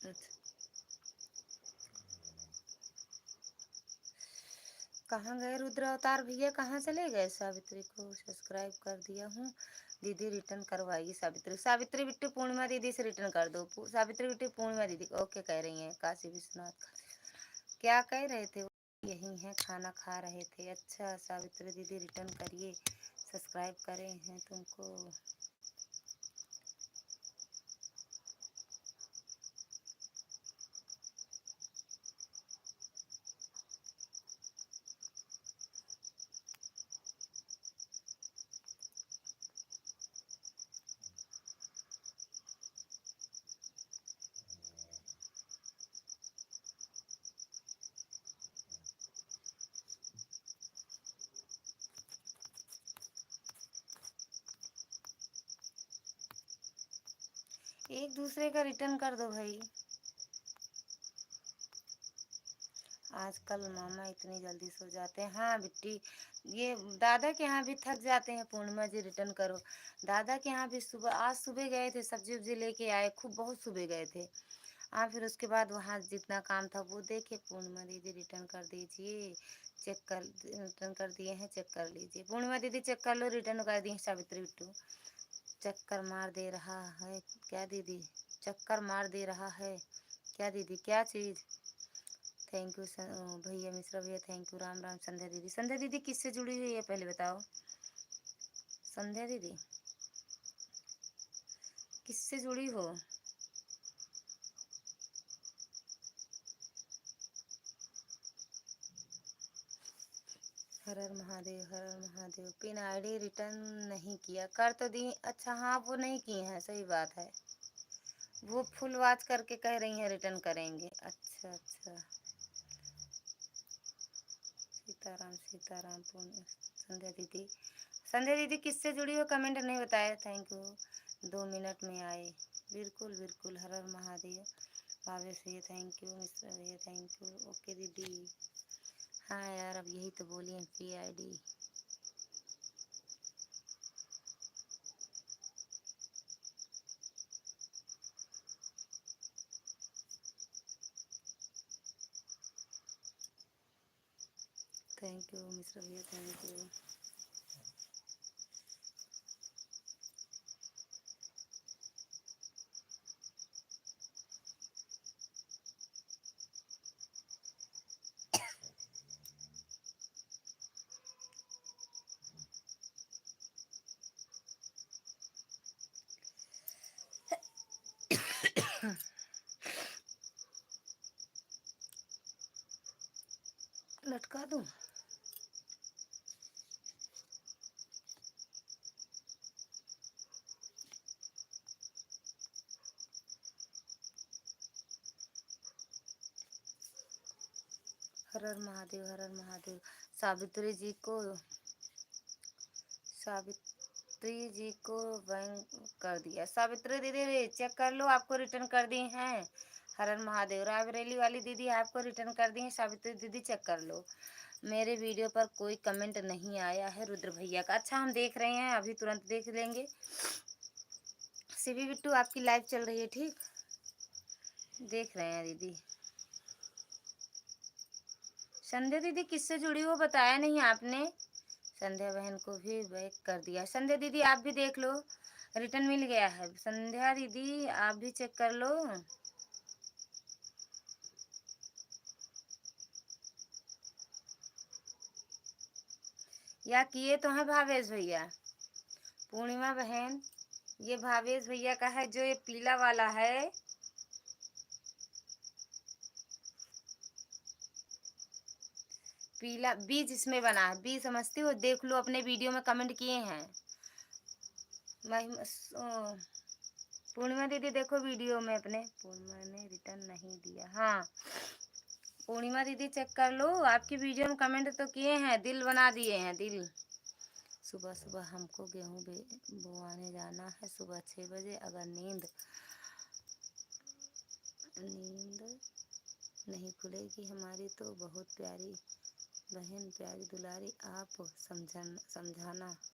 अच्छा, कहाँ गए रुद्र अवतार भैया, कहाँ चले गए? सावित्री को सब्सक्राइब कर दिया हूँ दीदी, रिटर्न करवाइए। सावित्री, सावित्री बिट्टू पूर्णिमा दीदी से रिटर्न कर दो। सावित्री बिट्टू पूर्णिमा दीदी ओके कह रही हैं। काशी विश्वनाथ क्या कह रहे थे? यही है, खाना खा रहे थे। अच्छा सावित्री दीदी रिटर्न करिए, सब्सक्राइब करे हैं तुमको। एक दूसरे का रिटर्न कर दो भाई। आजकल मामा इतनी जल्दी सो जाते हैं। हाँ बिट्टी, ये दादा के यहाँ भी थक जाते हैं। पूर्णिमा जी रिटर्न करो। दादा के यहाँ भी सुबह, आज सुबह गए थे, सब्जी उब्जी लेके आए, खूब बहुत सुबह गए थे। हाँ फिर उसके बाद वहाँ जितना काम था वो देखे। पूर्णिमा दीदी रिटर्न कर दीजिए, चेक कर, रिटर्न कर दिए हैं, चेक कर लीजिए। पूर्णिमा दीदी चेक कर लो, रिटर्न कर दिए। सावित्री बिट्टू चक्कर मार दे रहा है क्या दीदी? चक्कर मार दे रहा है क्या दीदी? क्या चीज़? थैंक यू भैया, मिश्रा भैया थैंक यू। राम राम। संध्या दीदी, संध्या दीदी किससे जुड़ी हुई है पहले बताओ? संध्या दीदी किससे जुड़ी हो? हर हर महादेव, हर हर महादेव। पिन आईडी रिटर्न नहीं किया, कर तो दी। अच्छा हाँ वो नहीं किए हैं, सही बात है। वो फुल वॉच करके कह रही हैं रिटर्न करेंगे। अच्छा अच्छा, सीताराम सीताराम। संध्या दीदी, संध्या दीदी किससे जुड़ी हो कमेंट नहीं बताया, थैंक यू। 2 मिनट में आए, बिल्कुल बिल्कुल। हर हर महादेव। भावेश भैया थैंक यू, मिश्रा भैया थैंक यू। ओके दीदी। हाँ यार अब यही तो बोली है, PID। थैंक यू मिश्रा भैया थैंक यू। लटका दूँ? हर हर महादेव, हर हर महादेव। सावित्री जी को, सावित्री जी को बैंक कर दिया। सावित्री दीदी चेक कर लो, आपको रिटर्न कर दिए हैं। हर हर महादेव। रायबरेली वाली दीदी आपको रिटर्न कर दी है। सावित्री दीदी चेक कर लो। मेरे वीडियो पर कोई कमेंट नहीं आया है रुद्र भैया का। अच्छा हम देख रहे हैं, अभी तुरंत देख लेंगे। सीबी बिट्टू आपकी लाइव चल रही है, ठीक देख रहे हैं दीदी। संध्या दीदी किससे जुड़ी हो बताया नहीं आपने? संध्या बहन को भी बैक कर दिया। संध्या दीदी आप भी देख लो, रिटर्न मिल गया है। संध्या दीदी आप भी चेक कर लो। या किए तो है भावेश भैया। पूर्णिमा बहन, ये भावेश भैया का है, जो ये पीला वाला है। पीला बीज इसमें बना है, बीज समझती हो? देख लो अपने वीडियो में कमेंट किए हैं। पूर्णिमा दीदी देखो वीडियो में अपने। पूर्णिमा ने रिटर्न नहीं दिया। हाँ पूर्णिमा दीदी चेक कर लो, आपकी वीडियो में कमेंट तो किए हैं, दिल बना दिए हैं, दिल। सुबह सुबह हमको गेहूँ बोआने जाना है, सुबह 6 बजे। अगर नींद नहीं खुलेगी हमारी तो बहुत प्यारी बहन, प्यारी दुलारी आप समझाना।